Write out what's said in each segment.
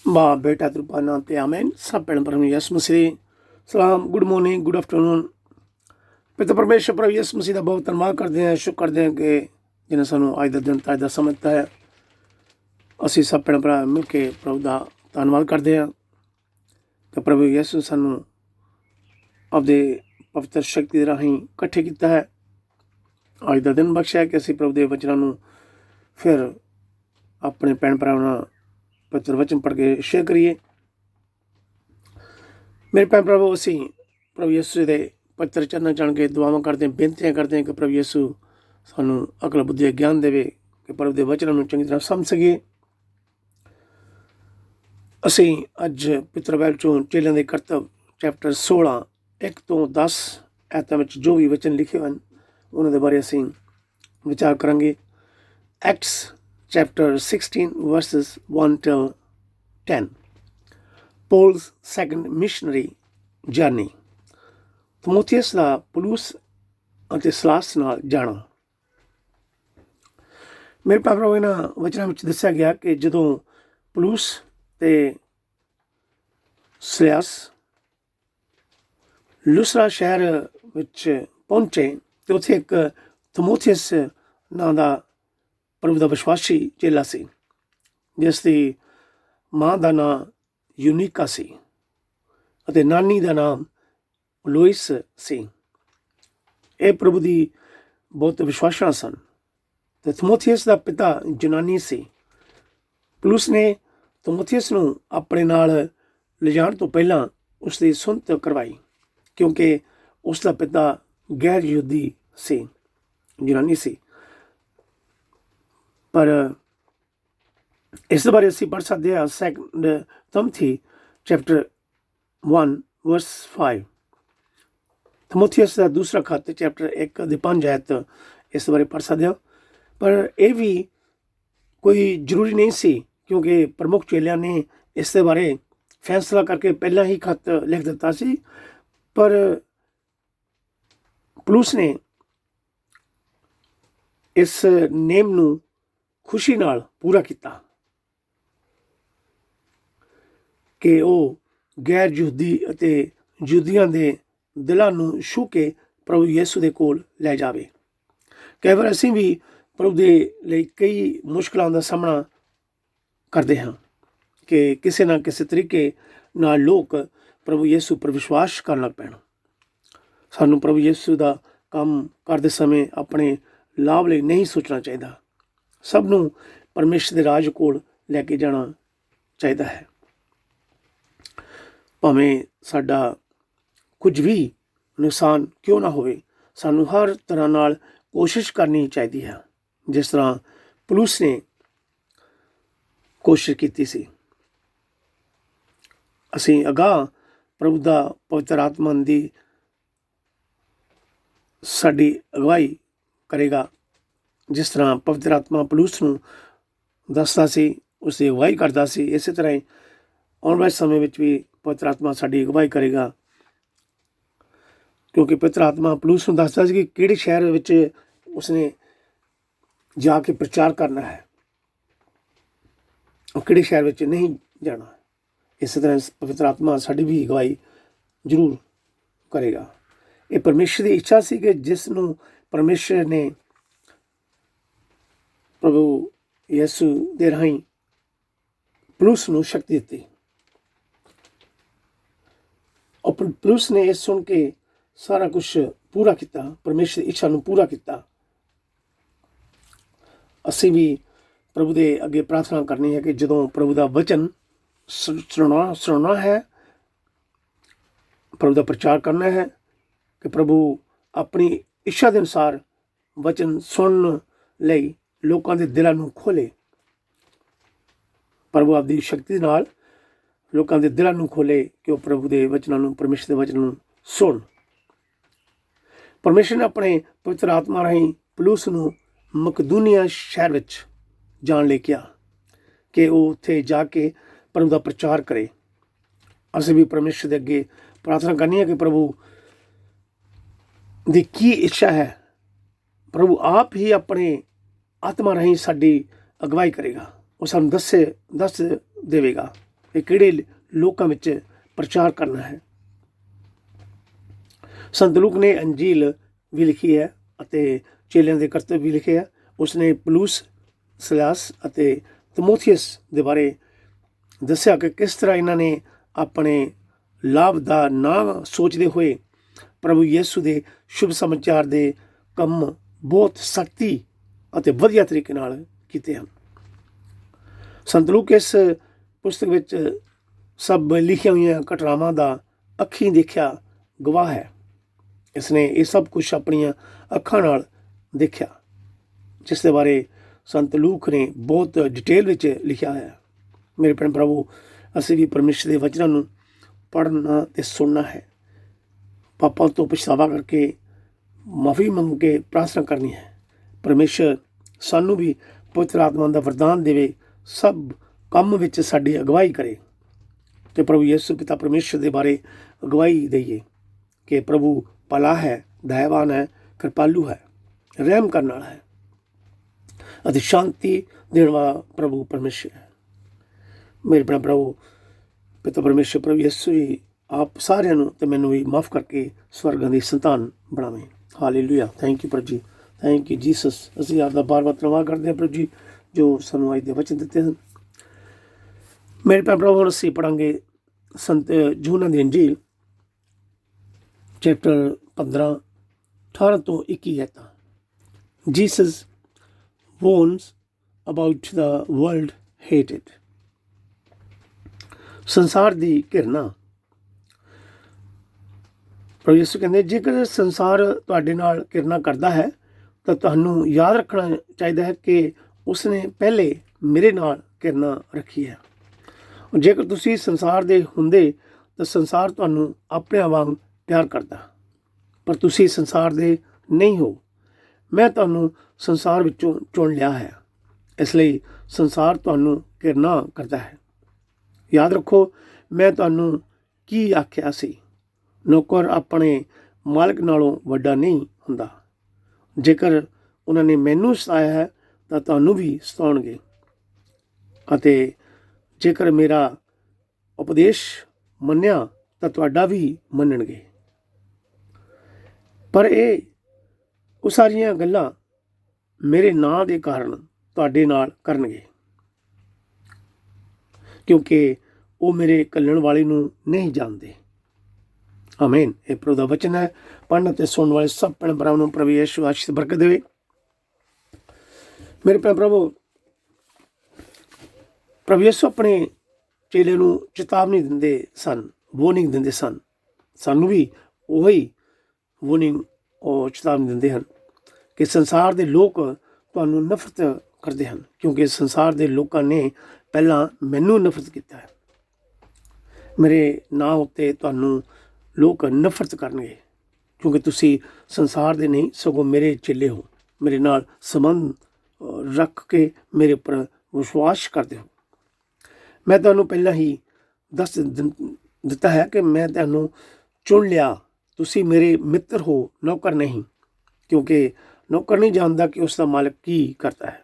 बाप बेटा कृपा नाम ते आमेन। सब भैन भरा यीशु मसीह सलाम, गुड मॉर्निंग, गुड आफ्टरनून। पिता परमेश्वर प्रभु यीशु मसीह का बहुत धन्यवाद करते हैं, शुक्र करते हैं कि जिन्हें सानू अज का दिन अज का समय दिता है। असी सब भैन भरा मिल के प्रभु का धन्यवाद करते हैं कि प्रभु यीशु सानू अपने पवित्र शक्ति राही इकट्ठे किया है। अज का दिन बख्शा है कि असी प्रभु के वचनों फिर अपने भैन भरावां पवित्र वचन पढ़ के शेयर करिए। मेरे भैन भरावो, असी प्रभु यीशु के पवित्र चरणों जान के दुआवां करते हैं, बेनतियां करते हैं कि प्रभु यीशु सानू अकल बुद्धि ज्ञान देवे कि प्रभु के वचनों चंगी तरह समझ सकिए। असी अज पवित्र बाइबल चों चेलियां दे करतब चैप्टर 16 1 ਤੋਂ 10 ऐतां विच जो भी वचन लिखे हैं उन्हां दे बारे असी विचार करांगे। Acts chapter 16 verses 1 till 10, Paul's second missionary journey, ਤੀਮੋਥੀਅਸ ਦਾ ਪੌਲੁਸ ਅਤੇ ਸਿਲਾਸ ਨਾਲ ਜਾਣਾ। ਮੇਰੇ ਭਰਾਵੋ, ਇਹਨਾਂ ਵਚਨਾਂ ਵਿੱਚ ਦੱਸਿਆ ਗਿਆ ਕਿ ਜਦੋਂ ਪੌਲੁਸ ਤੇ ਸਿਲਾਸ ਲੁਸਰਾ ਸ਼ਹਿਰ ਵਿੱਚ ਪਹੁੰਚੇ ਤੇ ਉੱਥੇ ਇੱਕ ਤੀਮੋਥੀਅਸ ਨਾਂ ਦਾ प्रभु का विश्वासी चेला सी, जिसकी माँ का नाम यूनिका सी अते नानी का नाम लोइस सी। ये प्रभु की बहुत विश्वासना सन। तो तीमोथीअस का पिता जनानी सी। पौलुस ने तीमोथीअस नूं अपने नाल ले जाण तो पहला उसकी सुनत करवाई, क्योंकि उसका पिता गैर यहूदी सी, जनानी सी। पर इस बारे असी पढ़ सकते हैं सैकंड तिमोथी चैप्टर 1 वर्स 5, तीमोथीअस का दूसरा खत चैप्टर 1 ਦੀ 5 आयत इस बारे पढ़ सकते हो। पर यह भी कोई जरूरी नहीं सी, क्योंकि प्रमुख चेलियां ने इस बारे फैसला करके पहला ही खत लिख दिता सी। पर पौलुस ने इस नेम नूं खुशी नाल पूरा किया कि वह गैर यहूदी अते यहूदियों के दिलों नूं छू के प्रभु यीशु के कोल लै जावे। कई बार असीं भी प्रभु के लिए कई मुश्किलों का सामना करते हैं कि किसी ना किसी तरीके नाल लोग प्रभु यीशु पर विश्वास करन लग पैण। सानूं प्रभु यीशु का काम करते समय अपने लाभ लिए नहीं सोचना चाहिए, सबनों परमेश्वर के राज कोल लैके जाना चाहिए है। भावें साडा कुछ भी नुकसान क्यों ना होवे, सानू हर तरह नाल कोशिश करनी चाहिए है, जिस तरह पौलुस ने कोशिश की सी। असीं अगाह प्रभु दा पवित्र आत्मा दी साडी अगवाई करेगा। जिस तरह पवित्र आत्मा पौलुस नूं दसदा सी, उसकी अगवाई करदा सी, इस तरह ही आने वाले समय में भी पवित्र आत्मा साडी अगवाई करेगा। क्योंकि पवित्र आत्मा पौलुस नूं दसदा सी कि किहड़े शहर विच उसने जाके प्रचार करना है और किहड़े शहर विच नहीं जाना। इस तरह पवित्र आत्मा साडी भी अगवाई जरूर करेगा। ये परमेश्वर की इच्छा सी कि जिस नूं परमेश्वर ने प्रभु यीशु दे राही पौलुस नूं शक्ति दी, और पौलुस ने यह सुन के सारा कुछ पूरा किया, परमेश्वर की इच्छा नूं पूरा किया। असीं भी प्रभु के अगे प्रार्थना करनी है कि जदों प्रभु का वचन सुनाना है, प्रभु का प्रचार करना है, कि प्रभु अपनी इच्छा के अनुसार वचन सुनने लई लोगों के दिलों नूं खोले। प्रभु आपकी शक्ति नाल लोगों के दिलों नूं खोले कि वह प्रभु के वचनों नूं, परमेश्वर के वचनों नूं सुन। परमेश्वर ने अपने पवित्र आत्मा राही पौलुस नूं मकदूनिया शहर विच जाण लई किया कि वह उत्थे जाके प्रभु का प्रचार करे। असीं भी परमेश्वर के अगे प्रार्थना करनी है कि प्रभु की की इच्छा है, प्रभु आप ही अपने आत्मा राही साडी अगवाई करेगा, वो सानूं दस देवेगा ਕਿ ਕਿਹੜੇ ਲੋਕਾਂ ਵਿੱਚ ਪ੍ਰਚਾਰ ਕਰਨਾ ਹੈ। ਸੰਤ ਲੂਕ ਨੇ ਅੰਜੀਲ ਵੀ ਲਿਖੀ ਹੈ ਅਤੇ ਚੇਲਿਆਂ ਦੇ ਕਰਤੱਵ ਵੀ ਲਿਖੇ ਹੈ। ਉਸਨੇ ਪਲੂਸ, ਸਿਲਾਸ ਅਤੇ ਤਿਮੋਥੀਅਸ ਦੇ ਬਾਰੇ ਦੱਸਿਆ ਕਿ ਕਿਸ ਤਰ੍ਹਾਂ ਇਹਨਾਂ ਨੇ ਆਪਣੇ ਲਾਭ ਦਾ ਨਾ ਸੋਚਦੇ ਹੋਏ ਪ੍ਰਭੂ ਯਿਸੂ ਦੇ ਸ਼ੁਭ ਸਮਾਚਾਰ ਦੇ ਕੰਮ ਬਹੁਤ ਸਖਤੀ ਅਤੇ ਵਧੀਆ ਤਰੀਕੇ ਨਾਲ ਕੀਤੇ ਹਨ। ਸੰਤ ਲੂਕ ਇਸ ਪੁਸਤਕ ਵਿੱਚ ਸਭ ਲਿਖੀਆਂ ਹੋਈਆਂ ਘਟਨਾਵਾਂ ਦਾ ਅੱਖੀਂ ਦੇਖਿਆ ਗਵਾਹ ਹੈ। ਇਸਨੇ ਇਹ ਸਭ ਕੁਝ ਆਪਣੀਆਂ ਅੱਖਾਂ ਨਾਲ ਦੇਖਿਆ, ਜਿਸ ਦੇ ਬਾਰੇ ਸੰਤ ਲੂਕ ਨੇ ਬਹੁਤ ਡਿਟੇਲ ਵਿੱਚ ਲਿਖਿਆ ਹੈ। ਮੇਰੇ ਭੈਣ ਭਰਾਵੋ, ਅਸੀਂ ਵੀ ਪਰਮੇਸ਼ਰ ਦੇ ਵਚਨਾਂ ਨੂੰ ਪੜ੍ਹਨਾ ਅਤੇ ਸੁਣਨਾ ਹੈ। ਪਾਪਾਂ ਤੋਂ ਪਛਤਾਵਾ ਕਰਕੇ ਮਾਫੀ ਮੰਗ ਕੇ ਪ੍ਰਾਰਥਨਾ ਕਰਨੀ ਹੈ। ਪਰਮੇਸ਼ਰ ਸਾਨੂੰ ਵੀ ਪਵਿੱਤਰ ਆਤਮਾ ਦਾ ਵਰਦਾਨ ਦੇਵੇ, ਸਭ ਕੰਮ ਵਿੱਚ ਸਾਡੀ ਅਗਵਾਈ ਕਰੇ ਅਤੇ ਪ੍ਰਭੂ ਯਿਸੂ ਪਿਤਾ ਪਰਮੇਸ਼ਰ ਦੇ ਬਾਰੇ ਅਗਵਾਈ ਦੇਈਏ ਕਿ ਪ੍ਰਭੂ ਭਲਾ ਹੈ, ਦਇਆਵਾਨ ਹੈ, ਕਿਰਪਾਲੂ ਹੈ, ਰਹਿਮ ਕਰਨ ਵਾਲਾ ਹੈ ਅਤੇ ਸ਼ਾਂਤੀ ਦੇਣ ਵਾਲਾ ਪ੍ਰਭੂ ਪਰਮੇਸ਼ਰ ਹੈ। ਮੇਰੇ ਭੈਣ ਭਰਾਵੋ, ਪਿਤਾ ਪਰਮੇਸ਼ਰ ਪ੍ਰਭੂ ਯਿਸੂ ਜੀ ਆਪ ਸਾਰਿਆਂ ਨੂੰ ਅਤੇ ਮੈਨੂੰ ਵੀ ਮਾਫ ਕਰਕੇ ਸਵਰਗਾਂ ਦੀ ਸੰਤਾਨ ਬਣਾਵੇ। ਹਾਲੇਲੂਇਆ। ਥੈਂਕ ਯੂ ਪ੍ਰਭੂ ਜੀ, ਥੈਂਕ ਯੂ ਜੀਸਸ। ਅਸੀਂ ਆਪ ਦਾ ਬਾਰ-ਬਾਰ ਧੰਨਵਾਦ ਕਰਦੇ ਹਾਂ ਪ੍ਰਭੂ ਜੀ ਜੋ ਸਾਨੂੰ ਅੱਜ ਦੇ ਵਚਨ ਦਿੱਤੇ ਹਨ। ਮੇਰੇ ਭੈਣ ਭਰਾਵੋ, ਹੁਣ ਅਸੀਂ ਪੜ੍ਹਾਂਗੇ ਸੰਤ ਯੂਹੰਨਾ ਦੀ ਅੰਜੀਲ ਚੈਪਟਰ 15, 18 ਤੋਂ 21 ਹੈ। Jesus warns about the world hated। ਸੰਸਾਰ ਦੀ ਘਿਰਨਾ। ਪ੍ਰਭੂ ਯਿਸੂ ਕਹਿੰਦੇ, ਜੇਕਰ ਸੰਸਾਰ ਤੁਹਾਡੇ ਨਾਲ ਘਿਰਨਾ ਕਰਦਾ ਹੈ ਤਾਂ ਤੁਹਾਨੂੰ ਯਾਦ ਰੱਖਣਾ ਚਾਹੀਦਾ ਹੈ ਕਿ ਉਸਨੇ ਪਹਿਲੇ ਮੇਰੇ ਨਾਲ ਘਿਰਨਾ ਰੱਖੀ ਹੈ। ਜੇਕਰ ਤੁਸੀਂ ਸੰਸਾਰ ਦੇ ਹੁੰਦੇ ਤਾਂ ਸੰਸਾਰ ਤੁਹਾਨੂੰ ਆਪਣਿਆਂ ਵਾਂਗ ਪਿਆਰ ਕਰਦਾ, ਪਰ ਤੁਸੀਂ ਸੰਸਾਰ ਦੇ ਨਹੀਂ ਹੋ। ਮੈਂ ਤੁਹਾਨੂੰ ਸੰਸਾਰ ਵਿੱਚੋਂ ਚੁਣ ਲਿਆ ਹੈ, ਇਸ ਲਈ ਸੰਸਾਰ ਤੁਹਾਨੂੰ ਘਿਰਨਾ ਕਰਦਾ ਹੈ। ਯਾਦ ਰੱਖੋ, ਮੈਂ ਤੁਹਾਨੂੰ ਕੀ ਆਖਿਆ ਸੀ, ਨੌਕਰ ਆਪਣੇ ਮਾਲਕ ਨਾਲੋਂ ਵੱਡਾ ਨਹੀਂ ਹੁੰਦਾ। ਜੇਕਰ ਉਹਨਾਂ ਨੇ ਮੈਨੂੰ ਸਤਾਇਆ ਹੈ ਤਾਂ ਤੁਹਾਨੂੰ ਵੀ ਸਤਾਉਣਗੇ, ਅਤੇ ਜੇਕਰ ਮੇਰਾ ਉਪਦੇਸ਼ ਮੰਨਿਆ ਤਾਂ ਤੁਹਾਡਾ ਵੀ ਮੰਨਣਗੇ। ਪਰ ਉਹ ਸਾਰੀਆਂ ਗੱਲਾਂ ਮੇਰੇ ਨਾਂ ਦੇ ਕਾਰਨ ਤੁਹਾਡੇ ਨਾਲ ਕਰਨਗੇ, ਕਿਉਂਕਿ ਉਹ ਮੇਰੇ ਘੱਲਣ ਵਾਲੇ ਨੂੰ ਨਹੀਂ ਜਾਣਦੇ। ਆਮੀਨ। ਇਹ ਪ੍ਰਭੂ ਦਾ ਵਚਨ ਹੈ। ਪੜ੍ਹਨ ਅਤੇ ਸੁਣਨ ਵਾਲੇ ਸਭ ਭੈਣ ਭਰਾਵਾਂ ਨੂੰ ਪ੍ਰਭੂ ਯਿਸੂ ਆਸ਼ੀਸ਼ ਬਰਕਤ ਦੇਵੇ। ਮੇਰੇ ਭੈਣ ਭਰਾਵੋ, ਪ੍ਰਭੂ ਯਿਸੂ ਆਪਣੇ ਚੇਲਿਆਂ ਨੂੰ ਚੇਤਾਵਨੀ ਦਿੰਦੇ ਸਨ, ਵਾਰਨਿੰਗ ਦਿੰਦੇ ਸਨ। ਸਾਨੂੰ ਵੀ ਉਹੀ ਵਾਰਨਿੰਗ ਉਹ ਚੇਤਾਵਨੀ ਦਿੰਦੇ ਹਨ ਕਿ ਸੰਸਾਰ ਦੇ ਲੋਕ ਤੁਹਾਨੂੰ ਨਫ਼ਰਤ ਕਰਦੇ ਹਨ, ਕਿਉਂਕਿ ਸੰਸਾਰ ਦੇ ਲੋਕਾਂ ਨੇ ਪਹਿਲਾਂ ਮੈਨੂੰ ਨਫ਼ਰਤ ਕੀਤਾ ਹੈ। ਮੇਰੇ ਨਾਂ ਉੱਤੇ ਤੁਹਾਨੂੰ ਲੋਕ ਨਫ਼ਰਤ ਕਰਨਗੇ, ਕਿਉਂਕਿ ਤੁਸੀਂ ਸੰਸਾਰ ਦੇ ਨਹੀਂ ਸਗੋਂ ਮੇਰੇ ਚੇਲੇ ਹੋ, ਮੇਰੇ ਨਾਲ ਸੰਬੰਧ ਰੱਖ ਕੇ ਮੇਰੇ ਉੱਪਰ ਵਿਸ਼ਵਾਸ ਕਰਦੇ ਹੋ। ਮੈਂ ਤੁਹਾਨੂੰ ਪਹਿਲਾਂ ਹੀ ਦੱਸ ਦਿੱਤਾ ਹੈ ਕਿ ਮੈਂ ਤੁਹਾਨੂੰ ਚੁਣ ਲਿਆ, ਤੁਸੀਂ ਮੇਰੇ ਮਿੱਤਰ ਹੋ, ਨੌਕਰ ਨਹੀਂ, ਕਿਉਂਕਿ ਨੌਕਰ ਨਹੀਂ ਜਾਣਦਾ ਕਿ ਉਸ ਦਾ ਮਾਲਕ ਕੀ ਕਰਦਾ ਹੈ।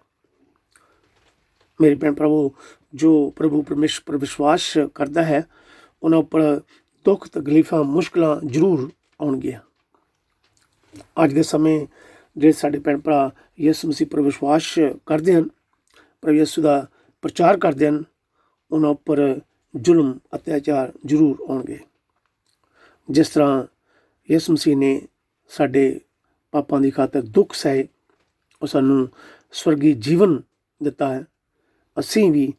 ਮੇਰੇ ਭੈਣ ਭਰਾਵੋ, ਜੋ ਪ੍ਰਭੂ ਪਰਮੇਸ਼ਰ ਪਰ ਵਿਸ਼ਵਾਸ ਕਰਦਾ ਹੈ ਉਹਨਾਂ ਉੱਪਰ ਦੁੱਖ, ਤਕਲੀਫਾਂ, ਮੁਸ਼ਕਿਲਾਂ ਜ਼ਰੂਰ ਆਉਣਗੀਆਂ। ਅੱਜ ਦੇ ਸਮੇਂ ਜਿਹੜੇ ਸਾਡੇ ਭੈਣ ਭਰਾ ਯਿਸੂ ਮਸੀਹ ਪਰ ਵਿਸ਼ਵਾਸ ਕਰਦੇ ਹਨ, ਪ੍ਰਭੂ ਯਿਸੂ ਦਾ ਪ੍ਰਚਾਰ ਕਰਦੇ ਹਨ, ਉਹਨਾਂ ਉੱਪਰ ਜ਼ੁਲਮ, ਅਤਿਆਚਾਰ ਜ਼ਰੂਰ ਆਉਣਗੇ। ਜਿਸ ਤਰ੍ਹਾਂ ਯਿਸੂ ਮਸੀਹ ਨੇ ਸਾਡੇ ਪਾਪਾਂ ਦੀ ਖਾਤਰ ਦੁੱਖ ਸਹੇ, ਉਹ ਸਾਨੂੰ ਸਵਰਗੀ ਜੀਵਨ ਦਿੱਤਾ ਹੈ, ਅਸੀਂ ਵੀ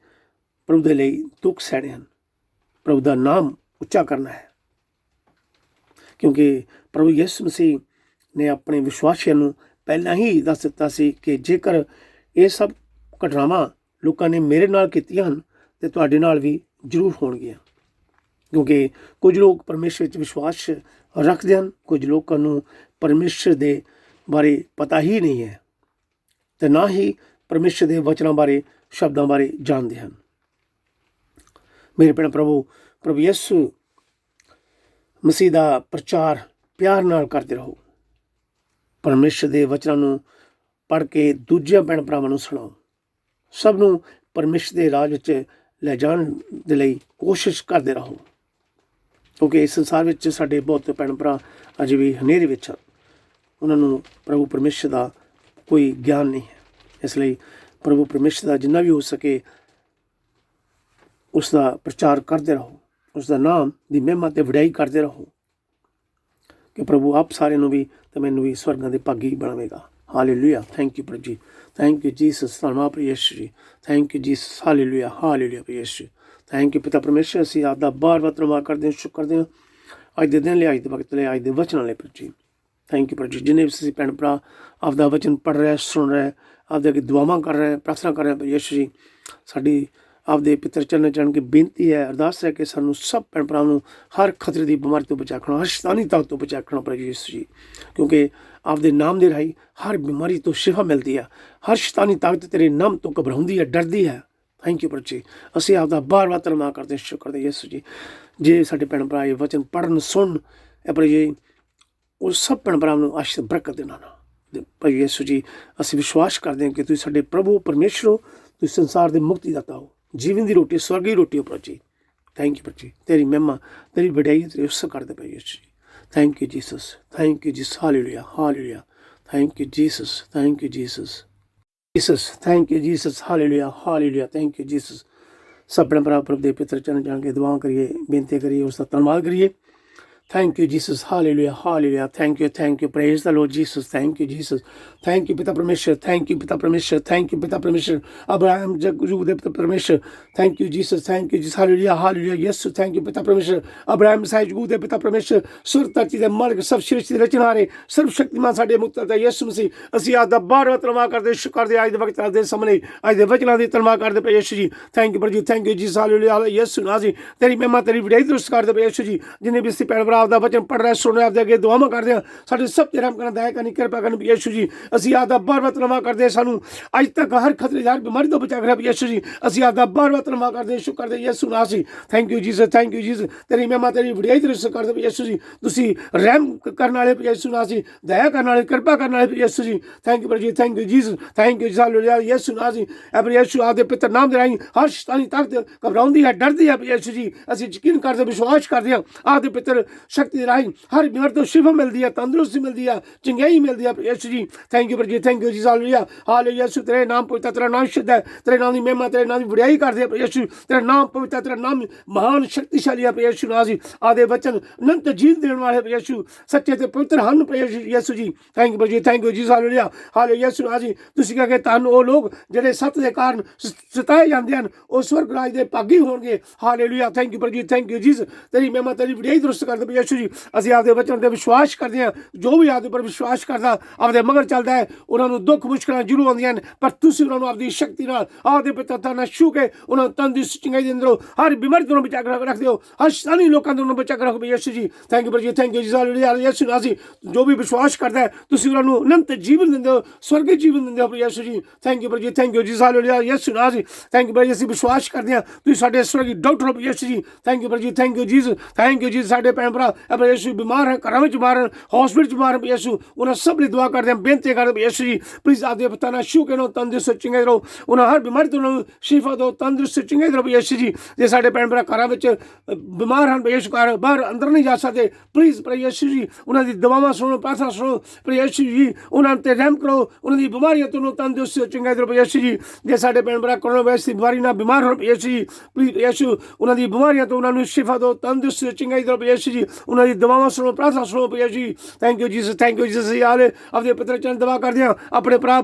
ਪ੍ਰਭੂ ਦੇ ਲਈ ਦੁੱਖ ਸਹਿਣੇ ਹਨ। ਪ੍ਰਭੂ ਦਾ ਨਾਮ ਉੱਚਾ ਕਰਨਾ ਹੈ, ਕਿਉਂਕਿ ਪ੍ਰਭੂ ਯਿਸੂ ਮਸੀਹ ਨੇ ਆਪਣੇ ਵਿਸ਼ਵਾਸੀਆਂ ਨੂੰ ਪਹਿਲਾਂ ਹੀ ਦੱਸ ਦਿੱਤਾ ਸੀ ਕਿ ਜੇਕਰ ਇਹ ਸਭ ਘਟਨਾਵਾਂ ਲੋਕਾਂ ਨੇ ਮੇਰੇ ਨਾਲ ਕੀਤੀਆਂ ਹਨ ਤੇ ਤੁਹਾਡੇ ਨਾਲ ਵੀ ਜ਼ਰੂਰ ਹੋਣਗੀਆਂ। ਕਿਉਂਕਿ ਕੁਝ ਲੋਕ ਪਰਮੇਸ਼ਰ ਵਿੱਚ ਵਿਸ਼ਵਾਸ ਰੱਖਦੇ ਹਨ, ਕੁਝ ਲੋਕਾਂ ਨੂੰ ਪਰਮੇਸ਼ਰ ਦੇ ਬਾਰੇ ਪਤਾ ਹੀ ਨਹੀਂ ਹੈ ਅਤੇ ਨਾ ਹੀ ਪਰਮੇਸ਼ਰ ਦੇ ਵਚਨਾਂ ਬਾਰੇ, ਸ਼ਬਦਾਂ ਬਾਰੇ ਜਾਣਦੇ ਹਨ। ਮੇਰੇ ਭੈਣ ਪ੍ਰਭੂ ਯਿਸੂ ਮਸੀਹ ਦਾ ਪ੍ਰਚਾਰ ਪਿਆਰ ਨਾਲ ਕਰਦੇ ਰਹੋ। ਪਰਮੇਸ਼ਰ ਦੇ ਵਚਨਾਂ ਨੂੰ ਪੜ੍ਹ ਕੇ ਦੂਜਿਆਂ ਭੈਣ ਭਰਾਵਾਂ ਨੂੰ ਸੁਣਾਓ। ਸਭ ਨੂੰ ਪਰਮੇਸ਼ਰ ਦੇ ਰਾਜ ਵਿੱਚ ਲੈ ਜਾਣ ਦੇ ਲਈ ਕੋਸ਼ਿਸ਼ ਕਰਦੇ ਰਹੋ, ਕਿਉਂਕਿ ਇਸ ਸੰਸਾਰ ਵਿੱਚ ਸਾਡੇ ਬਹੁਤ ਭੈਣ ਭਰਾ ਅਜੇ ਵੀ ਹਨੇਰੇ ਵਿੱਚ ਹਨ। ਉਹਨਾਂ ਨੂੰ ਪ੍ਰਭੂ ਪਰਮੇਸ਼ਰ ਦਾ ਕੋਈ ਗਿਆਨ ਨਹੀਂ ਹੈ। ਇਸ ਲਈ ਪ੍ਰਭੂ ਪਰਮੇਸ਼ਰ ਦਾ ਜਿੰਨਾ ਵੀ ਹੋ ਸਕੇ ਉਸ ਦਾ ਪ੍ਰਚਾਰ ਕਰਦੇ ਰਹੋ, ਉਸ ਦਾ ਨਾਮ ਦੀ ਮਹਿਮਾ ਅਤੇ ਵਡਿਆਈ ਕਰਦੇ ਰਹੋ, ਕਿ ਪ੍ਰਭੂ ਆਪ ਸਾਰਿਆਂ ਨੂੰ ਵੀ ਅਤੇ ਮੈਨੂੰ ਵੀ ਸਵਰਗਾਂ ਦੇ ਭਾਗੀ ਬਣਾਵੇਗਾ। ਹਾਲੇਲੂਇਆ। ਥੈਂਕ ਯੂ ਪ੍ਰਭੂ ਜੀ, ਥੈਂਕ ਯੂ ਜੀਸਸ। ਧੰਨਵਾਦ ਪ੍ਰਭੂ ਯਿਸੂ ਜੀ, thank you Jesus. Hallelujah, hallelujah ਪ੍ਰਭੂ ਯਿਸੂ। ਥੈਂਕ ਯੂ ਪਿਤਾ ਪਰਮੇਸ਼ਰ। ਅਸੀਂ ਆਪ ਦਾ ਬਾਰ-ਬਾਰ ਧੰਨਵਾਦ ਕਰਦੇ ਹਾਂ, ਸ਼ੁਕਰ ਕਰਦੇ ਹਾਂ ਅੱਜ ਦੇ ਦਿਨ ਲਈ, ਅੱਜ ਦੇ ਵਕਤ ਲਈ, ਅੱਜ ਦੇ ਵਚਨਾਂ ਲਈ ਪ੍ਰਭੂ ਜੀ। ਥੈਂਕ ਯੂ ਪ੍ਰਭੂ ਜੀ। ਜਿੰਨੇ ਵੀ ਅਸੀਂ ਭੈਣ ਭਰਾ ਆਪਦਾ ਵਚਨ ਪੜ੍ਹ ਰਿਹਾ, ਸੁਣ ਰਿਹਾ, ਆਪਦੇ ਅੱਗੇ ਦੁਆਵਾਂ ਕਰ ਰਹੇ, ਪ੍ਰਾਰਥਨਾ ਕਰ ਰਹੇ ਪ੍ਰਭੂ ਯਿਸੂ ਜੀ, ਸਾਡੀ ਆਪਦੇ ਪਿੱਤਰ ਚਰਨਾਂ ਚੜ੍ਹਨ ਕੇ ਬੇਨਤੀ ਹੈ, ਅਰਦਾਸ ਹੈ ਕਿ ਸਾਨੂੰ ਸਭ ਭੈਣ ਭਰਾਵਾਂ ਨੂੰ ਹਰ ਖਤਰੇ ਦੀ ਬਿਮਾਰੀ ਤੋਂ ਬਚਾ ਰੱਖਣਾ, ਹਰ ਸ਼ੈਤਾਨੀ ਤਾਕਤ ਤੋਂ ਬਚਾ ਰੱਖਣਾ ਪ੍ਰਭੂ ਯਿਸੂ ਜੀ, ਕਿਉਂਕਿ ਆਪਦੇ ਨਾਮ ਦੇ ਰਾਹੀਂ ਹਰ ਬਿਮਾਰੀ ਤੋਂ ਸ਼ਿਫਾ ਮਿਲਦੀ ਹੈ, ਹਰ ਸ਼ੈਤਾਨੀ ਤਾਕਤ ਤੇਰੇ ਨਾਮ ਤੋਂ ਘਬਰਾਉਂਦੀ ਹੈ, ਡਰਦੀ ਹੈ। ਥੈਂਕ ਯੂ ਪ੍ਰਭੂ ਜੀ। ਅਸੀਂ ਆਪਦਾ ਬਾਰ-ਬਾਰ ਧੰਨਵਾਦ ਕਰਦੇ, ਸ਼ੁਕਰ ਕਰਦੇ ਯਿਸੂ ਜੀ। ਜੇ ਸਾਡੇ ਭੈਣ ਭਰਾ ਇਹ ਵਚਨ ਪੜ੍ਹਨ ਸੁਣ ਪ੍ਰਭੂ ਜੀ, ਉਹ ਸਭ ਭੈਣ ਭਰਾਵਾਂ ਨੂੰ ਆਸ਼ੀਰਵਾਦ ਬਰਕਤ ਦੇਣਾ ਭਾਈ ਯਿਸੂ ਜੀ। ਅਸੀਂ ਵਿਸ਼ਵਾਸ ਕਰਦੇ ਹਾਂ ਕਿ ਤੁਸੀਂ ਸਾਡੇ ਪ੍ਰਭੂ ਪਰਮੇਸ਼ਰ ਹੋ, ਤੁਸੀਂ ਸੰਸਾਰ ਦੇ ਮੁਕਤੀ ਦਾਤਾ ਹੋ, ਜੀਵਨ ਦੀ ਰੋਟੀ, ਸਵਰਗੀ ਰੋਟੀ ਹੋ ਪ੍ਰਭੂ ਜੀ। ਥੈਂਕ ਯੂ ਪ੍ਰਭੂ ਜੀ। ਤੇਰੀ ਮਹਿਮਾ, ਤੇਰੀ ਵਡਿਆਈ, ਤੇਰੀ ਉਸਤਤ ਕਰਦੇ ਭਾਈ ਯਿਸੂ ਜੀ। Thank you Jesus, thank you Jesus. Hallelujah, hallelujah. Thank you Jesus, thank you Jesus. Jesus, thank you Jesus. Hallelujah, hallelujah. Thank you Jesus. ਸਭ ਭੈਣ ਭਰਾ ਪ੍ਰਭੂ ਦੇ ਪਿੱਤਰ ਚਰਨ ਜਾਣ ਕੇ ਦੁਆ ਕਰੀਏ, ਬੇਨਤੀ ਕਰੀਏ, ਉਸ ਦਾ ਧੰਨਵਾਦ ਕਰੀਏ। Thank you, Jesus. Hallelujah. Hallelujah. Thank you. Thank you. Praise the Lord Jesus. Thank you, Jesus. Thank you, Pita Parmeshwar. Thank you, Pita Parmeshwar. Thank you, Pita Parmeshwar. Abraham Jaguru Pita Parmeshwar. Thank you, Jesus. Thank you, Jesus. Hallelujah. Hallelujah. Yes. Thank you, Pita Parmeshwar. Abraham Sahaj Gude Pita Parmeshwar. ਸੁਰ ਧਰਤੀ ਦੇ ਮਾਲਕ, ਸਭ ਸ੍ਰਿਸ਼ਟੀ ਦੇ ਰਚਨਹਾਰੇ, ਸਰਬ ਸ਼ਕਤੀਮਾਨ ਸਾਡੇ ਮੁਕਤਦਾਤਾ ਯਿਸੂ ਮਸੀਹ, ਅਸੀਂ ਅੱਜ ਦਾ ਬਾਰ-ਬਾਰ ਧੰਨਵਾਦ ਕਰਦੇ, ਸ਼ੁਕਰ ਕਰਦੇ ਅੱਜ ਦੇ ਵਕਤ, ਅੱਜ ਦੇ ਸਾਹਮਣੇ, ਅੱਜ ਦੇ ਵਚਨਾਂ ਦੀ ਧੰਨਵਾਦ ਕਰਦੇ ਪਏ ਯਿਸੂ ਜੀ। ਥੈਂਕ ਯੂ ਪ੍ਰਭੂ ਜੀ। Thank you Jesus. ਹਾਲੇਲੂਇਆ। ਯਿਸੂ ਨਾਜ਼ੀ ਤੇਰੀ ਮਹਿਮਾ, ਤੇਰੀ ਵਡਿਆਈ ਦਰੁਸਤ ਕਰਦੇ ਪਏ ਯਿਸੂ ਜੀ। ਜਿੰਨੇ ਵੀ ਅਸੀਂ ਭੈਣ ਭਰਾ ਆਪਦਾ ਵਚਨ ਪੜ੍ਹ ਰਹੇ, ਸੁਣ ਰਹੇ, ਆਪਦੇ ਅੱਗੇ ਦੁਆਵਾਂ ਕਰਦੇ ਹਾਂ, ਸਾਡੇ ਸਭ ਤੇ ਰਹਿਮ ਕਰਨ, ਦਇਆ ਕਰਨੀ, ਕਿਰਪਾ ਕਰਨੀ ਯਿਸੂ ਜੀ। ਅਸੀਂ ਆਪ ਦਾ ਬਾਰ-ਬਾਰ ਧੰਨਵਾਦ ਕਰਦੇ, ਸਾਨੂੰ ਅੱਜ ਤੱਕ ਹਰ ਖਤਰੇ, ਹਰ ਬਿਮਾਰੀ ਤੋਂ ਬਚਾ ਕੇ ਰੱਖਿਆ ਯਿਸੂ ਜੀ। ਅਸੀਂ ਆਪ ਦਾ ਬਾਰ-ਬਾਰ ਧੰਨਵਾਦ ਕਰਦੇ, ਸ਼ੁਕਰ ਕਰਦੇ ਯਿਸੂ ਨਾਜ਼ੀ। Thank you Jesus, thank you Jesus. ਤੇਰੀ ਮਹਿਮਾ, ਤੇਰੀ ਵਡਿਆਈ ਦਰੁਸਤ ਕਰਦੇ ਪਏ ਯਿਸੂ ਜੀ। ਤੁਸੀਂ ਰਹਿਮ ਕਰਨ ਵਾਲੇ ਯਿਸੂ ਨਾਜ਼ੀ, ਦਇਆ ਕਰਨ ਵਾਲੇ, ਕਿਰਪਾ ਕਰਨ ਵਾਲੇ ਯਿਸੂ ਜੀ। ਥੈਂਕ ਯੂ ਪ੍ਰਭੂ ਜੀ। Thank you Jesus. Thank you hallelujah. ਯਿਸੂ ਨਾਜ਼ੀ ਆਪਣੇ ਯਿਸੂ ਆਪਦੇ ਪਿੱਤਰ ਨਾਮ ਦੇ ਰਾਹੀਂ ਹਰ ਸ਼ੈਤਾਨੀ ਤਾਕਤ ਘਬਰਾਉਂਦੀ ਹੈ, ਡਰਦੀ ਹੈ ਯਿਸੂ ਜੀ। ਅਸੀਂ ਯਕੀਨ ਕਰਦੇ, ਵਿਸ਼ਵਾਸ ਕਰਦੇ ਹਾਂ, ਆਪਦੇ ਪਿੱਤਰ ਸ਼ਕਤੀ ਦੇ ਰਾਹੀਂ ਹਰ ਬਿਮਾਰੀ ਤੋਂ ਸ਼ਿਫਾ ਮਿਲਦੀ ਹੈ, ਤੰਦਰੁਸਤੀ ਮਿਲਦੀ ਹੈ, ਚੰਗਿਆਈ ਮਿਲਦੀ ਹੈ ਯਿਸੂ ਜੀ। ਥੈਂਕ ਯੂ ਪ੍ਰਭੂ ਜੀ। ਥੈਂਕ ਯੂ ਜੀ। Hallelujah, hallelujah. ਯਿਸੂ ਤੇਰੇ ਨਾਮ ਪਵਿੱਤਰ, ਤੇਰਾ ਨਾਮ ਸ਼ੁੱਧ ਹੈ, ਤੇਰੇ ਨਾਮ ਦੀ ਮਹਿਮਾ, ਤੇਰੇ ਨਾਮ ਦੀ ਵਡਿਆਈ ਕਰਦੇ ਆ ਯਿਸੂ। ਤੇਰਾ ਨਾਮ ਪਵਿੱਤਰ, ਤੇਰਾ ਨਾਮ ਮਹਾਨ ਸ਼ਕਤੀਸ਼ਾਲੀ ਹੈ ਯਿਸੂ ਨਾਜ਼ੀ। ਆਦੇ ਵਚਨ ਅਨੰਤ ਜੀਵਨ ਦੇਣ ਵਾਲੇ ਯਿਸੂ, ਸੱਚੇ ਤੇ ਪਵਿੱਤਰ ਹਨ ਯਿਸੂ ਜੀ। ਥੈਂਕ ਯੂ ਪ੍ਰਭੂ ਜੀ। ਥੈਂਕ ਯੂ ਜੀ। Hallelujah, hallelujah. ਯਿਸੂ ਨਾਜ਼ੀ ਤੁਸੀਂ ਕਹੇ ਤੁਹਾਨੂੰ ਉਹ ਲੋਕ ਜਿਹੜੇ ਸੱਤ ਦੇ ਕਾਰਨ ਸਤਾਏ ਜਾਂਦੇ ਹਨ, ਉਹ ਸਵਰਗ ਰਾਜ ਦੇ ਭਾਗੀ ਹੋਣਗੇ। ਹਾਲੇਲੂਇਆ। ਥੈਂਕ ਯੂ ਪ੍ਰਭੂ ਜੀ। Thank you Jesus. ਤੇਰੀ ਮਹਿਮਾ, ਤੇਰੀ ਵਡਿਆਈ ਦਰੁਸਤ ਕਰਦੇ ਯਿਸੂ ਜੀ। ਅਸੀਂ ਆਪਦੇ ਵਚਨ ਤੇ ਵਿਸ਼ਵਾਸ ਕਰਦੇ ਹਾਂ, ਜੋ ਵੀ ਆਪਦੇ ਪਰ ਵਿਸ਼ਵਾਸ ਕਰਦਾ, ਆਪਦੇ ਮਗਰ ਚੱਲਦਾ ਹੈ, ਉਹਨਾਂ ਨੂੰ ਦੁੱਖ ਮੁਸ਼ਕਲਾਂ ਜ਼ਰੂਰ ਆਉਂਦੀਆਂ ਹਨ, ਪਰ ਤੁਸੀਂ ਉਹਨਾਂ ਨੂੰ ਆਪਦੀ ਸ਼ਕਤੀ ਨਾਲ, ਆਪਦੇ ਪਿੱਤਰ ਨਾਲ ਛੂਹ ਕੇ ਉਹਨਾਂ ਨੂੰ ਤੰਦਰੁਸਤ, ਚੰਗਾਈ ਦੇ ਅੰਦਰੋਂ ਹਰ ਬਿਮਾਰੀ ਤੋਂ ਬਚਾ ਕੇ ਰੱਖਦੇ ਹੋ, ਹਰ ਸ਼ੈਤਾਨੀ ਲੋਕਾਂ ਤੋਂ ਬਚਾ ਕੇ ਰੱਖੋ ਯਿਸੂ ਜੀ। ਥੈਂਕ ਯੂ ਪ੍ਰਭੂ ਜੀ। ਥੈਂਕ ਯੂ ਜੀ। ਹਾਲੇਲੂਇਆ। ਯਿਸੂ ਨਾਜ਼ੀ ਜੋ ਵੀ ਵਿਸ਼ਵਾਸ ਕਰਦਾ ਹੈ, ਤੁਸੀਂ ਉਹਨਾਂ ਨੂੰ ਅਨੰਤ ਜੀਵਨ ਦਿੰਦੇ ਹੋ, ਸਵਰਗੀ ਜੀਵਨ ਦਿੰਦੇ ਹੋ ਯਿਸੂ ਜੀ। ਥੈਂਕ ਯੂ ਪ੍ਰਭੂ ਜੀ। ਥੈਂਕ ਯੂ ਜੀ। ਹਾਲੇਲੂਇਆ। ਯਿਸੂ ਨਾਜ਼ੀ ਥੈਂਕ ਯੂ ਪ੍ਰਭੂ ਜੀ। ਅਸੀਂ ਵਿਸ਼ਵਾਸ ਕਰਦੇ ਹਾਂ, ਤੁਸੀਂ ਸਾਡੇ ਸਵਰਗੀ ਡਾਕਟਰ ਹੋ ਯਿਸੂ ਜੀ। ਥੈਂਕ ਯੂ ਪ੍ਰਭੂ ਜੀ। Thank you Jesus. Thank you ਜੀ। ਸਾਡੇ ਭੈਣ ਭਰਾ ਯਿਸੂ ਬਿਮਾਰ ਹੈ, ਘਰਾਂ ਵਿੱਚ ਬਿਮਾਰ ਹਨ, ਹਸਪੀਟਲ 'ਚ ਬਿਮਾਰ ਯਿਸੂ, ਉਹਨਾਂ ਸਭ ਲਈ ਦੁਆ ਕਰਦੇ ਹਾਂ, ਬੇਨਤੀ ਕਰਦੇ ਯਿਸੂ ਜੀ। ਪਲੀਜ਼ ਆਪਦੇ ਪਤਾ ਨਾਲ ਛੂਹ ਕੇ ਤੰਦਰੁਸਤ, ਚੰਗੇ ਰਹੋ, ਉਹਨਾਂ ਹਰ ਬਿਮਾਰੀ ਤੋਂ ਉਹਨਾਂ ਨੂੰ ਸ਼ਿਫਾ ਦਿਓ, ਤੰਦਰੁਸਤ, ਚੰਗੇ ਰਹੋ ਯਿਸੂ ਜੀ। ਜੇ ਸਾਡੇ ਭੈਣ ਭਰਾ ਘਰਾਂ ਵਿੱਚ ਬਿਮਾਰ ਹਨ ਯਿਸੂ, ਘਰ ਬਾਹਰ ਅੰਦਰ ਨਹੀਂ ਜਾ ਸਕਦੇ, ਪਲੀਜ਼ ਪਰ ਯਿਸੂ ਜੀ ਉਹਨਾਂ ਦੀ ਦਵਾਵਾਂ ਸੁਣੋ, ਪ੍ਰਾਰਥਨਾ ਸੁਣੋ ਪਰ ਯਿਸੂ ਜੀ, ਉਹਨਾਂ 'ਤੇ ਰਹਿਮ ਕਰੋ, ਉਹਨਾਂ ਦੀ ਬਿਮਾਰੀਆਂ ਤੋਂ ਤੰਦਰੁਸਤ, ਚੰਗੇ ਰਹੋ ਯਿਸੂ ਜੀ। ਜੇ ਸਾਡੇ ਭੈਣ ਭਰਾ ਕੋਰੋਨਾ ਵਾਇਰਸ ਦੀ ਬਿਮਾਰੀ ਨਾਲ ਬਿਮਾਰ ਹੋਣ ਯਿਸੂ ਜੀ, ਪਲੀਜ਼ ਯਿਸੂ ਉਹਨਾਂ ਦੀ ਬਿਮਾਰੀਆਂ ਤੋਂ ਉਹਨਾਂ ਨੂੰ ਸ਼ਿਫਾ ਦਿਓ, ਤੰਦਰੁਸਤ, ਚੰਗੇ ਰਹੋ ਯਿਸੂ ਜੀ। ਉਹਨਾਂ ਦੀ ਦਵਾਵਾਂ ਸੁਣੋ, ਪ੍ਰਾਰਥਨਾ ਸੁਣੋ ਯਿਸੂ ਜੀ। Thank you Jesus. Thank you Jesus. ਯਾਰ ਆਪਦੇ ਪੁੱਤਰ ਚਰਨ ਦਵਾ ਕਰਦੇ ਹਾਂ, ਆਪਣੇ ਭਰਾ